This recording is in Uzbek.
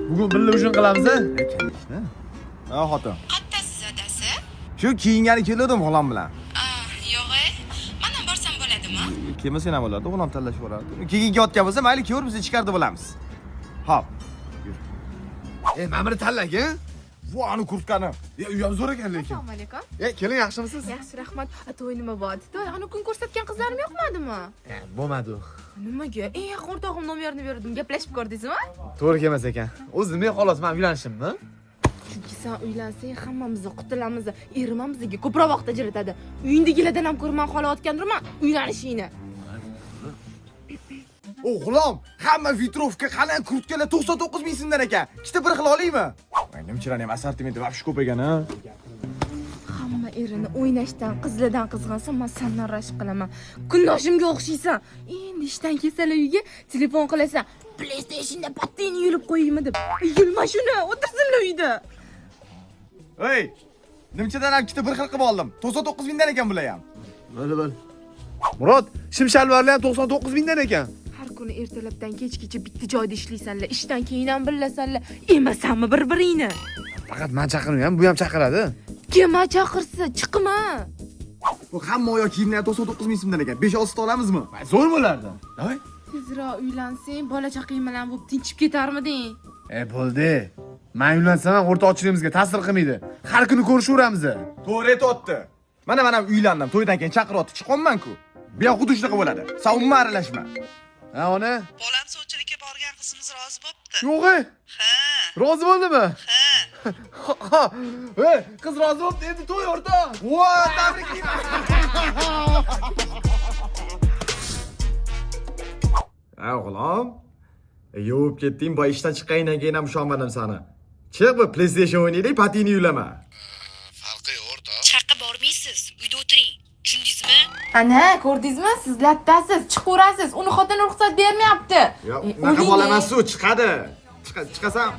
Bugun birga o'yin qilamiz. Ha, xotin. Qattasiz adasi? Shu kiyingani keldim xolam bilan. Yo'q. Mana borsam bo'ladimi? Kelmasa ham bo'ladi, xolam tanlashib oladi. Keyin yotgan bo'lsa, mayli ko'rib biz ichkarida bo'lamiz. Hop. Yur. Mana buni tanlang-a. Bu ani kurtkani. U ham zo'r ekan lekin. Assalomu alaykum. Keling, yaxshimisiz? Yaxshi, rahmat. To'y nima bo'ldi? To'y ana kun ko'rsatgan qizlarim yo'qmadimi? Bo'lmadi u. Nimaga? Yaqin o'rtog'im nomerini berdim. Gaplashib ko'rdingizmi? To'g'ri kelmas ekan. O'zi nima xolos, men uylanishimmi? Chunki sen uylansang hammamizni qutulamiz. Erim ham bizga ko'proq vaqt ajratadi. Uyingdagilardan ham ko'rman xolayotgandirman uylanishingni. O'g'lim, hamma vitrovka qalin kurtkalar 99 ming so'mdan ekan. Ikkita bir xil olaymi? Nimchilarning ham assortimenti vaqti ko'p ekan, ha? Hamma erini o'ynashdan, qizlardan qizg'ansa, men sendan rashk qilaman. Kundoshimga o'xshaysan. Endi ishdan kelsalar uyga telefon qilasan. PlayStationda patini yulib qo'yaymi deb. Yulma shuni, o'tirsinlar uyda. Ey! Nimchadan ham ikkita bir xil qilib oldim. 99 mingdan ekan bular ham. Bo'l. Murod, shim-shalvarlar ham 99 mingdan ekan. Har kuni ertalabdan kechgacha bitta joyda ishlaysanlar, ishdan keyin ham birlasanlar, emasanmi bir-biringni? Faqat men chaqirmayman, bu ham chaqiradi. Kim chaqirsa, chiqma. Bu hamma oyoq kiyimlar 99 ming so'mdan ekan. 5-6 ta olamizmi? Zo'r bo'lardi. Davay. Tezroq uylansang, bola chaqang bilan bo'lib tinchib ketarmiding? Bo'ldi. Men uylansam ham o'rtoqchiligimizga ta'sir qilmaydi. Har kuni ko'rishaveramiz. To'g'ri aytdi. Mana men ham uylandim. To'ydan keyin chaqiryapti. Chiqolman-ku. Bu ham xuddi shunaqa bo'ladi. Sen umuman aralashma. Ha, ona? Bolam sovchilikka borgan qizimiz rozi bo'pti. Yo'q-e. Ha. Rozi bo'ldimi? Ha. Qiz rozi bo'ldi, endi to'y o'rtoq. Vo, tabriklayman. Ha, o'g'lim. Yuvib ketding, boy ishdan chiqqandan keyin ham ushalmadim seni. Chiq bu PlayStation o'ynaylik, patini yulama. Farqi o'rtoq. Chaqqa bormaysiz. Uyda o'tiring. Tushundingizmi? Ana, ko'rdingizmi? Siz latdasiz, chiqaverasiz. Uni xotini ruxsat bermayapti. Yo'q, unaqa bola emas, u chiqadi. Chiqasam.